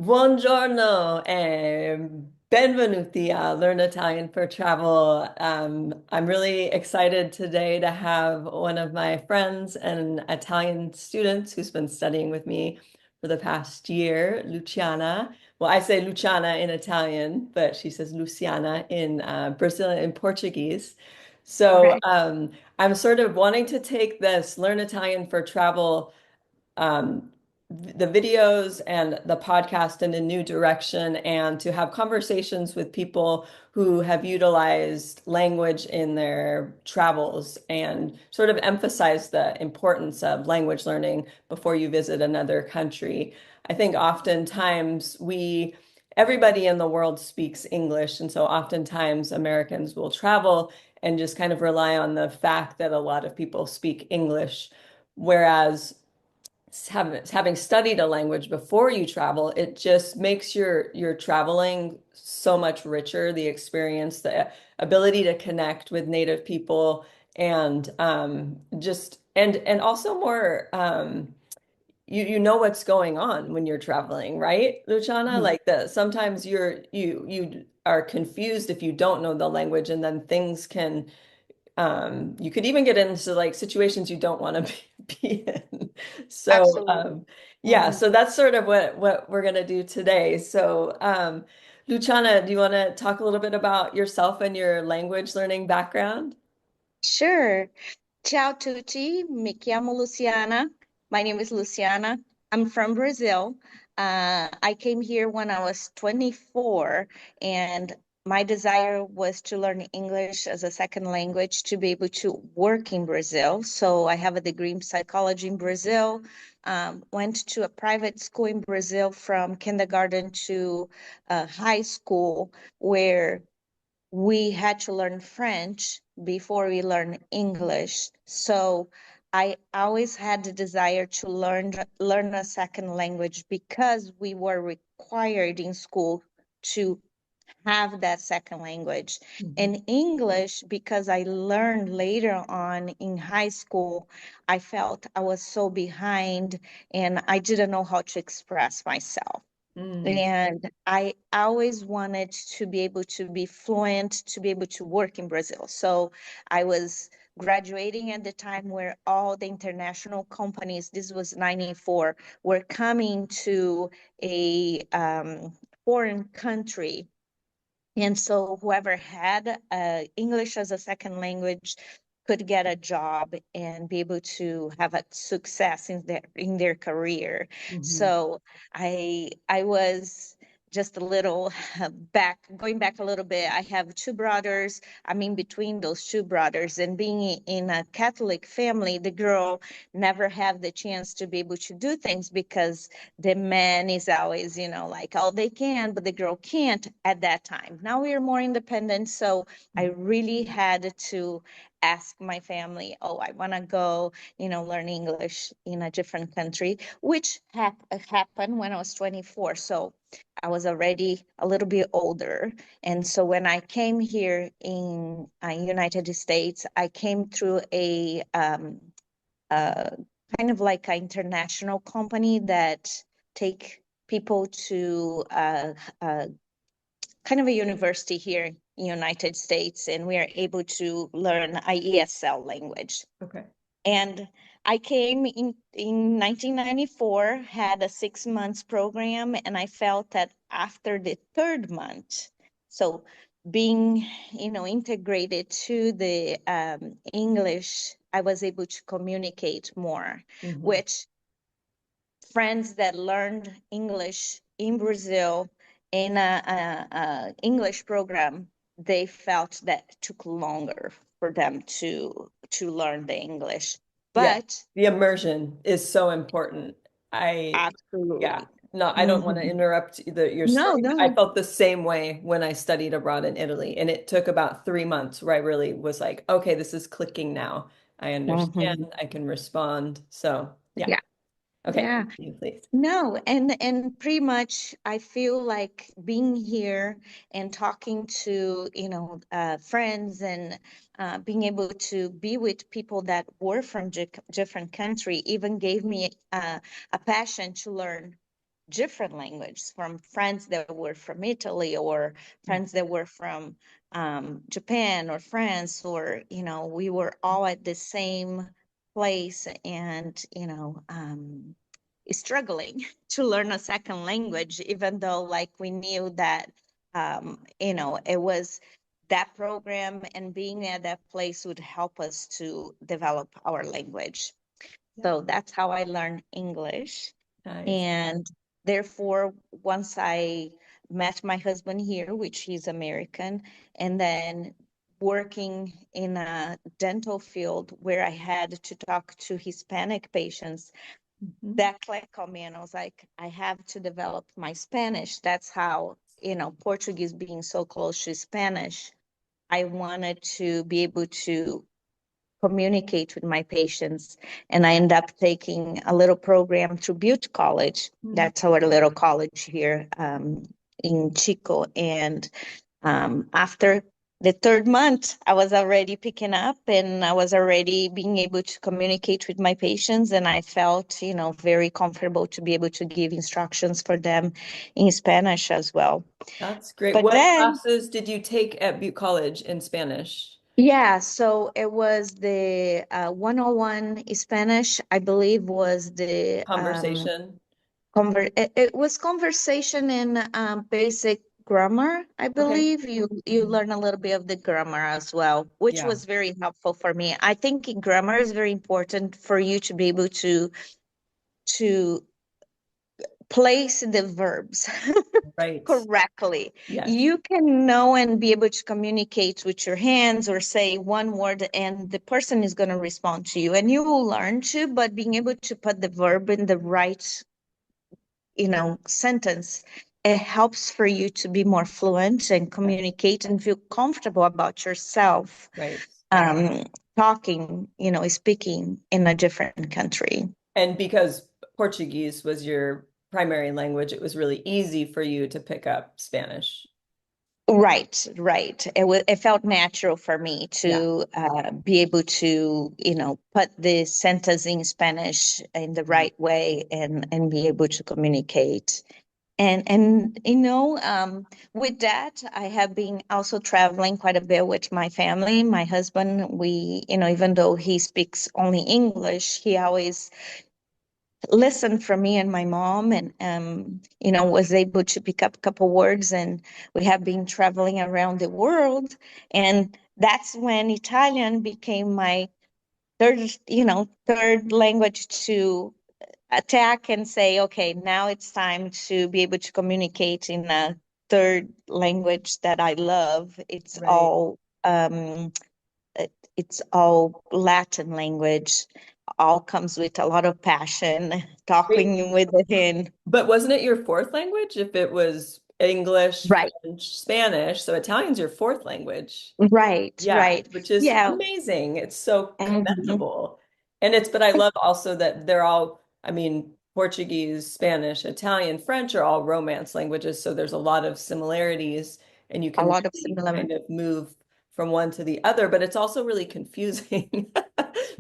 Buongiorno e benvenuti a Learn Italian for Travel. I'm really excited today to have one of my friends and Italian students who's been studying with me for the past year, Luciana. Well, I say Luciana in Italian, but she says Luciana in Brazilian and Portuguese. So Right. I'm sort of wanting to take this Learn Italian for Travel um, the videos and the podcast in a new direction and to have conversations with people who have utilized language in their travels and sort of emphasize the importance of language learning before you visit another country. I think oftentimes everybody in the world speaks English, and so oftentimes Americans will travel and just kind of rely on the fact that a lot of people speak English. Whereas having studied a language before you travel, it just makes your traveling so much richer, the experience, the ability to connect with native people and just and also more you know what's going on when you're traveling, right, Luciana? Mhm. Like the sometimes you are confused if you don't know the language, and then things can you could even get into like situations you don't want to be in. So, Absolutely. yeah, Mhm. so that's sort of what we're gonna do today. So, Luciana, do you want to talk a little bit about yourself and your language learning background? Sure. Ciao tutti, mi chiamo Luciana. My name is Luciana. I'm from Brazil. I came here when I was 24, and my desire was to learn English as a second language to be able to work in Brazil. So I have a degree in psychology in Brazil. Went to a private school in Brazil from kindergarten to high school, where we had to learn French before we learn English. So I always had the desire to learn a second language because we were required in school to have that second language. Mhm. And English, because I learned later on in high school, I felt I was so behind and I didn't know how to express myself. Mm. And I always wanted to be able to be fluent, to be able to work in Brazil. So I was graduating at the time where all the international companies, this was 94, were coming to a foreign country. And so whoever had English as a second language could get a job and be able to have a success in their career. Mhm. So I was just a little back going back a little bit. I have two brothers. I'm in between those two brothers, and being in a Catholic family, the girl never have the chance to be able to do things because the man is always, like, oh, they can, but the girl can't at that time. Now we are more independent. So I really had to ask my family, oh, I want to go, learn English in a different country, which happened when I was 24. So I was already a little bit older. And so when I came here in United States, I came through uh, kind of like an international company that take people to kind of a university here in United States, and we are able to learn IESL language. Okay. And I came in 1994, had a 6 months program, and I felt that after the third month, so being, integrated to the English, I was able to communicate more, Mhm. which friends that learned English in Brazil in a English program, they felt that it took longer for them to learn the English. Yeah, But the immersion is so important. I, yeah, absolutely. no, I don't want to Mhm. interrupt your No, story, but I no. felt the same way when I studied abroad in Italy. And it took about 3 months where I really was like, okay, this is clicking now. I understand, Mhm. I can respond. So, yeah. Yeah, Okay, yeah. continue, please. No, and pretty much I feel like being here and talking to, friends and being able to be with people that were from different country even gave me a passion to learn different languages from friends that were from Italy or friends that were from Japan or France, or, we were all at the same place and, struggling to learn a second language, even though like we knew that, it was that program and being at that place would help us to develop our language. Yeah. So that's how I learned English. Nice. And therefore, once I met my husband here, which he's American, and then working in a dental field where I had to talk to Hispanic patients, Mhm. that clicked on me, and I was like, I have to develop my Spanish. That's how, Portuguese being so close to Spanish, I wanted to be able to communicate with my patients. And I end up taking a little program through Butte College. Mm. That's our little college here in Chico. And after the third month, I was already picking up and I was already being able to communicate with my patients. And I felt, very comfortable to be able to give instructions for them in Spanish as well. That's great. But What then, classes did you take at Butte College in Spanish? yeah, so it was the 101 Spanish, I believe, was the Conversation. it was conversation in basic grammar, I Okay. believe. You learn a little bit of the grammar as well, which Yeah. was very helpful for me. I think grammar is very important for you to be able to place the verbs Right. correctly. Yes. You can know and be able to communicate with your hands or say one word, and the person is going to respond to you, and you will learn to, but being able to put the verb in the right, sentence, it helps for you to be more fluent and communicate and feel comfortable about yourself Right. um, talking, speaking in a different country. And because Portuguese was your primary language, it was really easy for you to pick up Spanish. Right, right. It felt natural for me Yeah. to be able to, put the sentence in Spanish in the Mhm. right way and be able to communicate. And with that, I have been also traveling quite a bit with my family. My husband, we, even though he speaks only English, he always listened from me and my mom, and was able to pick up a couple words, and we have been traveling around the world, and that's when Italian became my third language to attack and say, okay, now it's time to be able to communicate in a third language that I love. Right. It's all Latin language, all comes with a lot of passion, Wait, talking with him. but wasn't it your fourth language? If it was English, Right, French, Spanish, so Italian's your fourth language. right, Yeah, right. which is Yeah. amazing. It's so Mhm. commendable. But I love also that they're all, I mean, Portuguese, Spanish, Italian, French are all Romance languages. So there's a lot of similarities and you A can lot of really similar. kind of move from one to the other. But it's also really confusing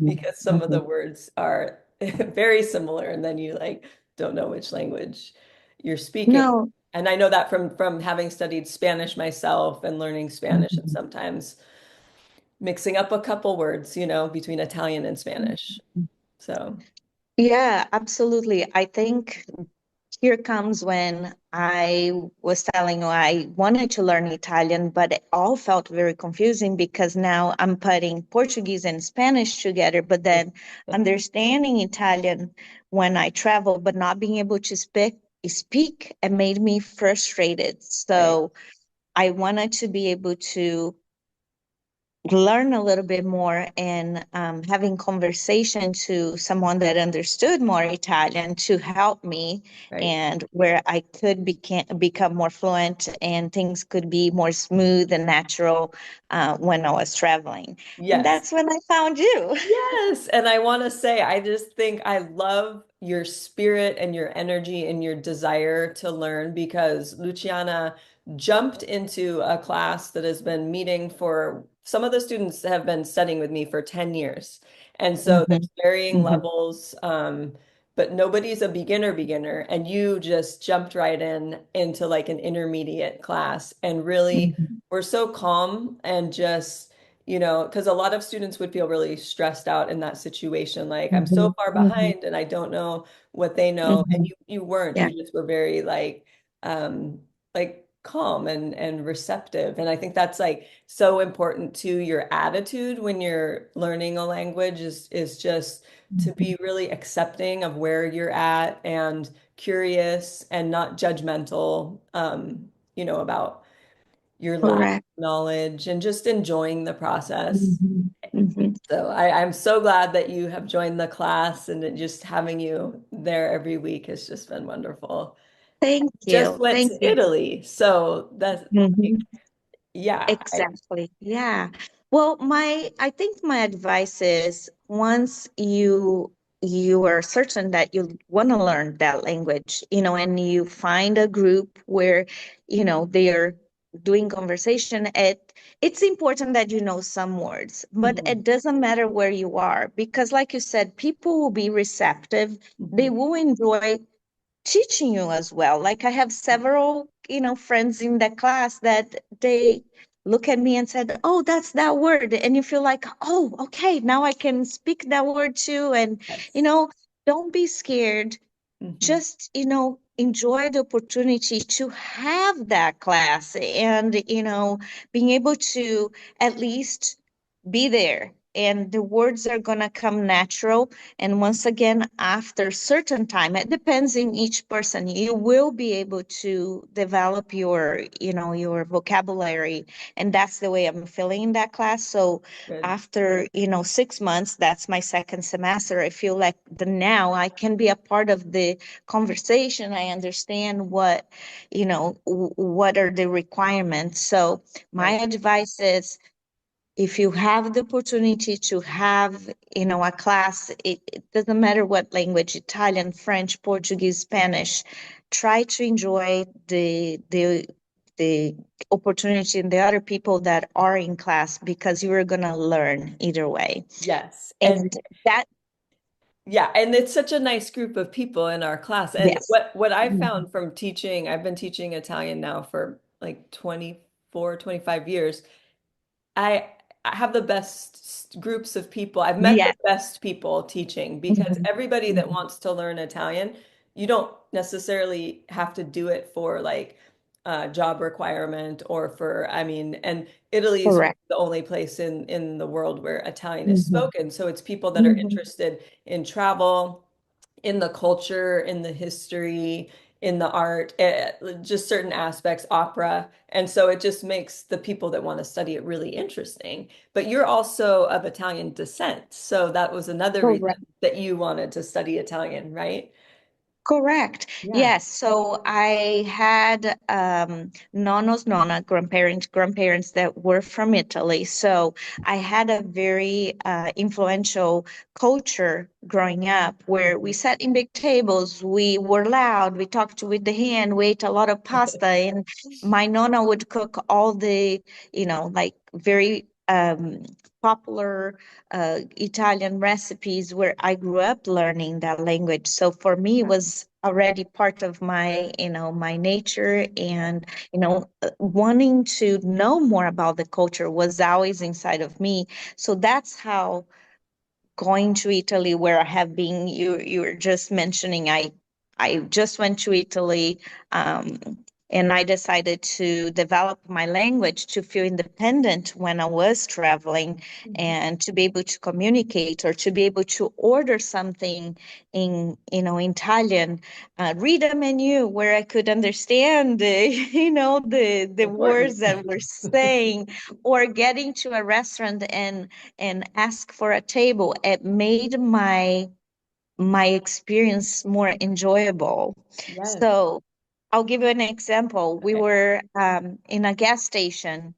because some of the Mhm. words are very similar and then you like don't know which language you're speaking. No. And I know that from having studied Spanish myself and learning Spanish and Mhm. sometimes mixing up a couple words, between Italian and Spanish. So, Yeah, absolutely. I think here comes when I was telling you I wanted to learn Italian, but it all felt very confusing because now I'm putting Portuguese and Spanish together, but then understanding Italian when I travel, but not being able to speak, it made me frustrated. right. So I wanted to be able to learn a little bit more and having conversation to someone that understood more Italian to help me, Right. and where I could become more fluent and things could be more smooth and natural when I was traveling. And Yes. that's when I found you. Yes. And I want to say, I just think I love your spirit and your energy and your desire to learn because Luciana jumped into a class that has been meeting for some of the students have been studying with me for 10 years. And so Mhm, there's varying mhm, levels. but nobody's a beginner, and you just jumped right into like an intermediate class and really Mhm. were so calm and just, because a lot of students would feel really stressed out in that situation, like I'm so Mhm. far Mhm. behind and I don't know what they know. And Mhm. you weren't, Yeah, you just were very like calm and receptive. And I think that's like so important to your attitude when you're learning a language is just to Mhm. be really accepting of where you're at and curious and not judgmental, about your lack Correct. of knowledge and just enjoying the process. Mhm. Mhm. So I'm so glad that you have joined the class, and just having you there every week has just been wonderful. Thank Just you. went Thank to you. Italy, so that's Mhm. yeah, Exactly. Yeah. Well, I think my advice is once you are certain that you want to learn that language, and you find a group where, they are doing conversation, it's important that you know some words, but Mhm, it doesn't matter where you are because like you said, people will be receptive. They mhm. will enjoy teaching you as well. Like I have several, friends in the class that they look at me and said, "Oh, that's that word." And you feel like, "Oh, okay, now I can speak that word too." And, you Yes. know, don't be scared. Mhm. Just, enjoy the opportunity to have that class and, being able to at least be there, and the words are going to come natural. And once again, after certain time, it depends in each person, you will be able to develop your vocabulary. And that's the way I'm feeling in that class. So Good. after 6 months, that's my second semester, I feel like the now I can be a part of the conversation. I understand what are the requirements. So my Right. advice is, if you have the opportunity to have a class, it doesn't matter what language, Italian, French, Portuguese, Spanish, try to enjoy the opportunity and the other people that are in class, because you are going to learn either way. Yes. And And that, yeah, and it's such a nice group of people in our class. And yes. what I Mhm. found from teaching, I've been teaching Italian now for like 24, 25 years. I I have the best groups of people. I've met the Yes. best people teaching, because Mhm. everybody that Mhm. wants to learn Italian, you don't necessarily have to do it for like a job requirement or for, I mean, and Italy is Correct. the only place in the world where Italian is Mhm. spoken. So it's people that are Mhm. interested in travel, in the culture, in the history, in the art, just certain aspects, opera. And so it just makes the people that want to study it really interesting. But you're also of Italian descent. So that was another reason Correct. that you wanted to study Italian, right? Correct. Yeah. Yes. So I had nonna, grandparents that were from Italy. So I had a very influential culture growing up where we Mhm. sat in big tables, we were loud, we talked with the hand, we ate a lot of pasta, and my nonna would cook all the, like very popular Italian recipes where I grew up learning that language. So for me, it was already part of my nature, and, wanting to know more about the culture was always inside of me. So that's how going to Italy, where I have been, you were just mentioning, I just went to Italy, um, and I decided to develop my language to feel independent when I was traveling, Mhm. and to be able to communicate or to be able to order something in Italian, read a menu where I could understand the the Important. words that we're saying, or getting to a restaurant and ask for a table. It made my experience more enjoyable. Yes. So I'll give you an example. We Okay. were in a gas station,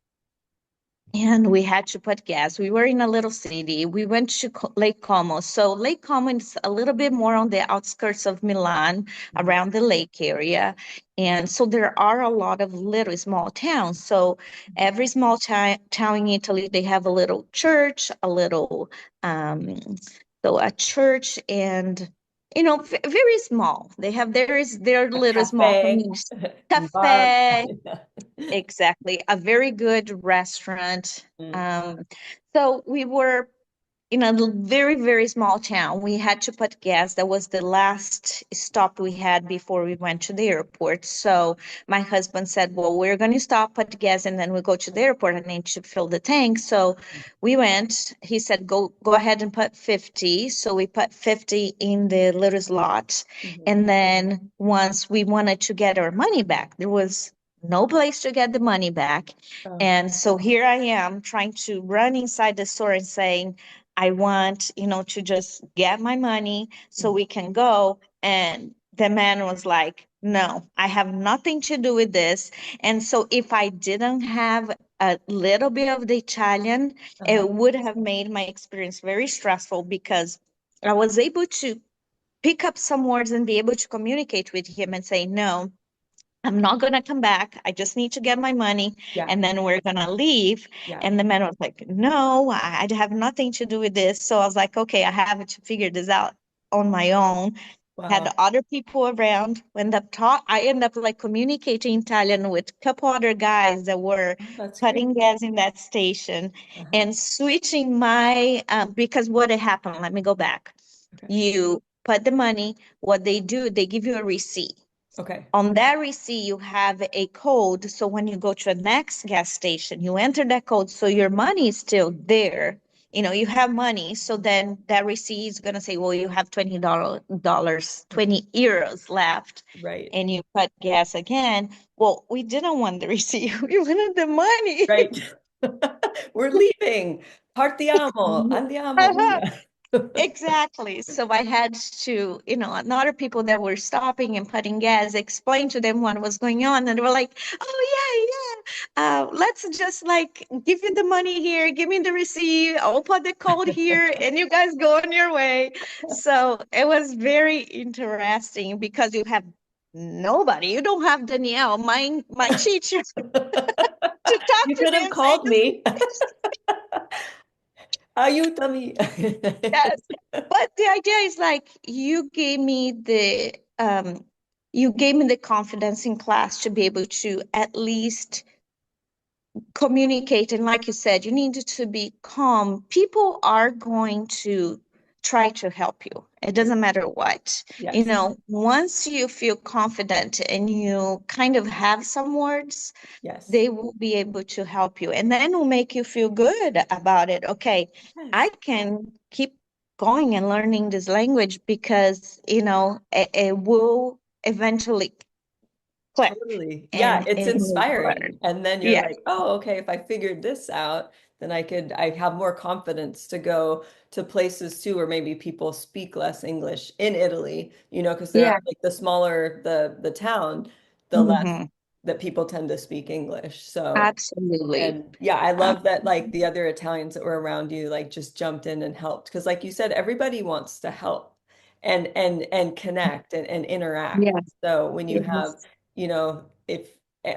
and we had to put gas. We were in a little city. We went to Lake Como. So Lake Como is a little bit more on the outskirts of Milan, Mhm. around the lake area. And so there are a lot of little small towns. So every small town in Italy, they have a little church, a little, um, so a church and very small. They have their A little small cafe, communities. bar. Cafe, exactly. A very good restaurant. Mm, So we were in a very, very small town. We had to put gas. That was the last stop we had before we went to the airport. So my husband said, well, we're going to stop, put gas, and then we go to the airport. I need to fill the tank. So we went. He said, go ahead and put 50. So we put 50 in the little slot. mhm. And then once we wanted to get our money back, there was no place to get the money back. Oh, And so here I am trying to run inside the store and saying, I want, to just get my money so mhm. we can go. And the man was like, no, I have nothing to do with this. And so if I didn't have a little bit of the Italian, Uh-huh. it would have made my experience very stressful because I was able to pick up some words and be able to communicate with him and say, no, I'm not going to come back. I just need to get my money Yeah, and then we're going to leave. yeah. And the man was like, no, I have nothing to do with this. So I was like, okay, I have to figure this out on my own. Had Wow. other people around. I ended up like communicating Italian with a couple other guys that were Oh, that's great. putting gas in that station Uh-huh. and switching because what had happened, let me go back. Okay. You put the money, what they do, they give you a receipt. Okay. On that receipt, you have a code. So when you go to the next gas station, you enter that code. So your money is still there. You have money. So then that receipt is going to say, well, you have $20, 20 euros left. Right. And you put gas again. Well, we didn't want the receipt. We wanted the money. Right. We're leaving. Partiamo. Andiamo via. Exactly. So I had to, and other people that were stopping and putting gas, explain to them what was going on. And they were like, oh, yeah, yeah. Let's just like give you the money here, give me the receipt, I'll put the code here, and you guys go on your way. So it was very interesting because you have nobody. You don't have Danielle, my teacher, to talk You to could me have and say, called me. Aiutami. yes. But the idea is like you gave me the confidence in class to be able to at least communicate. And like you said, you need to be calm. People are going to try to help you. It doesn't matter what. Yes. Once you feel confident and you kind of have some words, Yes. they will be able to help you. And then will make you feel good about it. Okay, I Yes. can keep going and learning this language because, it will eventually click Totally. Yeah, and it's move forward. inspiring. And then you're Yeah. like, oh, okay, if I figured this out, then I have more confidence to go to places too where maybe people speak less English in Italy, because there are Yeah. like the smaller the town, the less Hmm. that people tend to speak English. So Absolutely. and yeah, I love that like Absolutely. the other Italians that were around you like just jumped in and helped because like you said, everybody wants to help and connect and interact. Yes. So when you have, Yes. if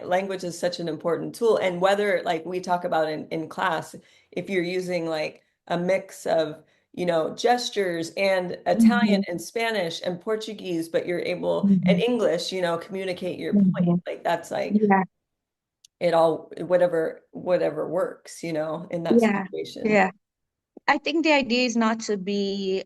language is such an important tool and whether like we talk about in class, if you're using like a mix of, gestures and Italian Hmm. and Spanish and Portuguese, but you're able and Hmm. English, communicate your point. Hmm. Like that's like Yeah. it all whatever works, in that Yeah. situation. Yeah. I think the idea is not to be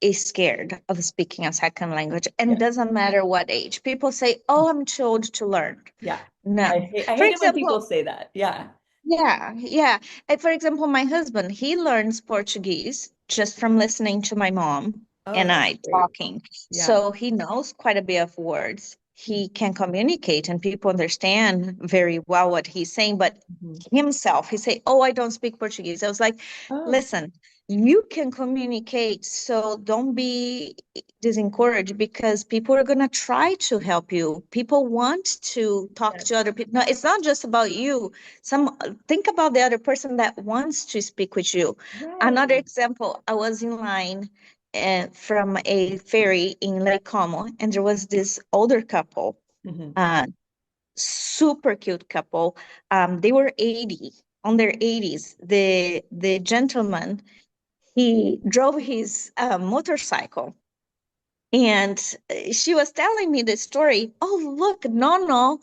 is scared of speaking a second language, and Yeah. doesn't matter what age. People say, "Oh, I'm too old to learn." Yeah. No. I For hate it when example, people say that. Yeah. yeah, yeah. For example, my husband, he learns Portuguese just from listening to my mom Oh, and that's I great. talking. Yeah. So he knows quite a bit of words. He can communicate and people understand very well what he's saying, but Mhm. himself, he say, "Oh, I don't speak Portuguese." I was like, Oh, "Listen, you can communicate, so don't be disencouraged because people are going to try to help you. People want to talk yes. to other people. No, it's not just about you. Think about the other person that wants to speak with you. Another Right. example, I was in line from a ferry in Lake Como, and there was this older couple, Hmm. uh, super cute couple. They were 80, on their 80s. The gentleman, he drove his motorcycle And she was telling me the story. Oh, look, Nono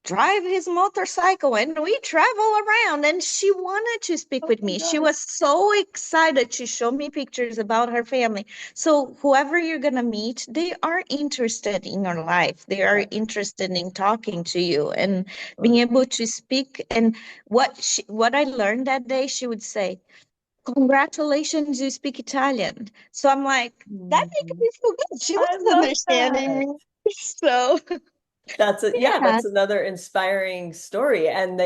drive his motorcycle and we travel around. And she wanted to speak Oh with my me. She gosh. was so excited to show me pictures about her family. So whoever you're gonna meet, they are interested in your life. They are Yeah, interested in talking to you and being totally. able to speak. And what I learned that day, she would say, congratulations, you speak Italian. So I'm like, that makes Mhm. me feel good. She was I love understanding that. me. So Yeah, yeah. that's another inspiring story. And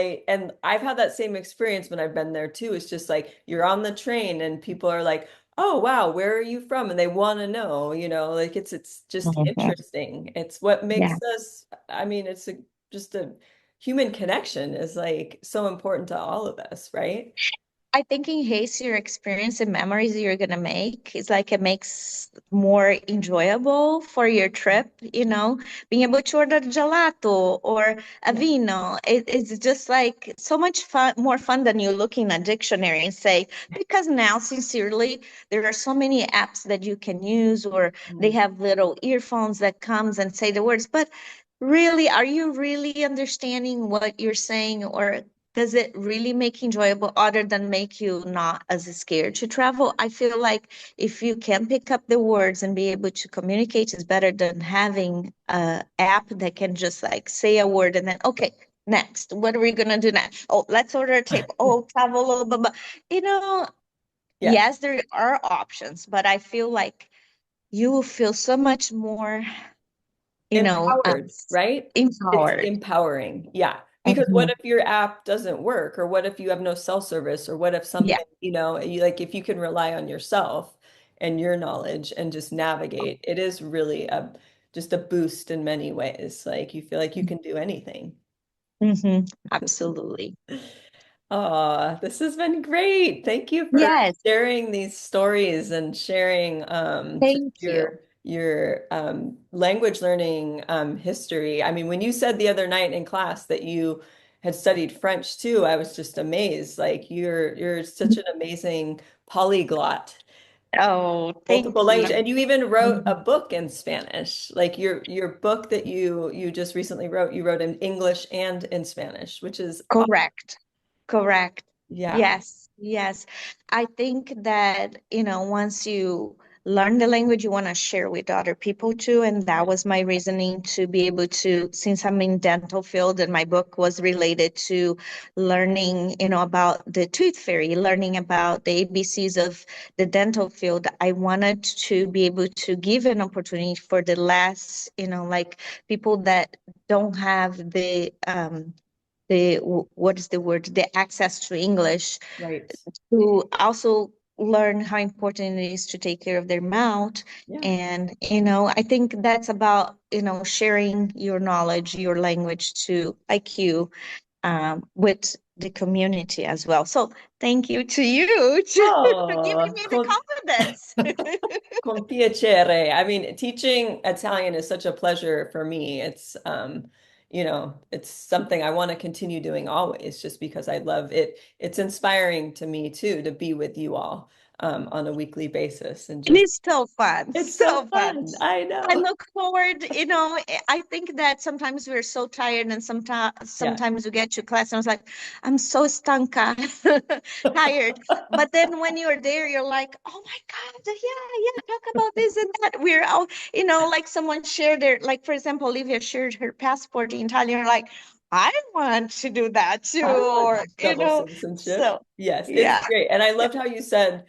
I've had that same experience when I've been there too. It's just like you're on the train and people are like, "Oh, wow, where are you from?" And they want to know, like it's just Mhm. interesting. It's what Yeah. makes us, I mean, just a human connection is like so important to all of us, right? I think in case your experience and memories you're gonna make, it's like it makes more enjoyable for your trip, being able to order gelato or a Yeah. vino. It's just like so much fun, more fun than you look in a dictionary and say, because now, sincerely, there are so many apps that you can use, or they Mhm. have little earphones that comes and say the words, but really, are you really understanding what you're saying, or does it really make enjoyable other than make you not as scared to travel? I feel like if you can pick up the words and be able to communicate is better than having a app that can just like say a word and then okay, next. What are we gonna do next? Oh, let's order a table. Oh, travel, blah, blah, blah. You know, Yeah. yes, there are options, but I feel like you will feel so much more, Empowered, right? It's empowered. empowering. Yeah. Because what Mhm. if your app doesn't work? Or what if you have no cell service? Or what if Yeah. something, if you can rely on yourself and your knowledge and just navigate, it is really just a boost in many ways. Like you feel like you can do anything. Absolutely. Oh, this has been great. Thank you for Yes, sharing these stories and sharing just thank you. your language learning history. I mean, when you said the other night in class that you had studied French too, I was just amazed. Like you're such an amazing polyglot, Oh, multiple thank language, you. and you even wrote a Mhm. book in Spanish. Like your book that you just recently wrote, you wrote in English and in Spanish, which is Correct. Correct. yeah. Yes, yes. I think that, once you learn the language, you want to share with other people too. And that was my reasoning to be able to, since I'm in dental field and my book was related to learning, about the tooth fairy, learning about the ABCs of the dental field. I wanted to be able to give an opportunity for the less, like people that don't have what is the word, the access to English, Right. to also learn how important it is to take care of their mouth. Yeah. And I think that's about sharing your knowledge, your language to IQ, with the community as well. So thank you to you for giving Oh, me the confidence. con piacere. I mean, teaching Italian is such a pleasure for me. It's something I want to continue doing always just because I love it. It's inspiring to me too to be with you all on a weekly basis and It just is so fun, it's so so fun. fun. I I know. look forward, I think that sometimes we're so tired and Yeah. sometimes we get to class and I was like, I'm so stanca, tired. But then when you're there, you're like, oh my God, yeah, yeah, talk about this and that. We're all, like someone shared like for example, Olivia shared her passport in Italian, like, I want to do that too, I want or, double citizenship. so Yes, it's yeah. great. And I loved how you said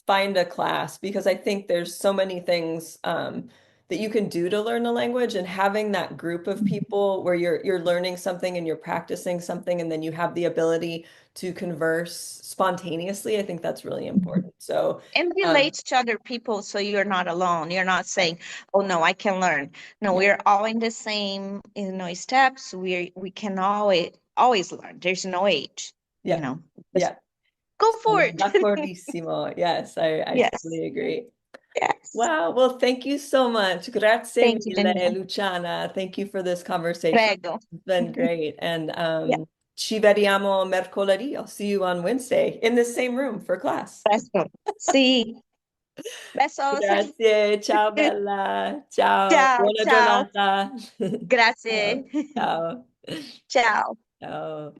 find a class because I think there's so many things that you can do to learn a language and having that group of people where you're learning something and you're practicing something and then you have the ability to converse spontaneously. I think that's really important. So, And um, relate to other people so you're not alone. You're not yeah, saying, oh no, I can learn. No, yeah, we're all in the same, steps. We can always learn. There's no age, yeah, just yeah. go for Sono it. d'accordissimo. Yes, I Yes, totally agree. yes. Wow. Well, thank you so much. Grazie Thank you, mille, Janine. Luciana. Thank you for this conversation. Prego. It's been great. And Yeah, ci vediamo mercoledì. I'll see you on Wednesday in the same room for class. presto. See. Besos. Grazie, ciao bella, ciao, Ciao, buona ciao. giornata. Ciao, Grazie. ciao, Ciao. ciao.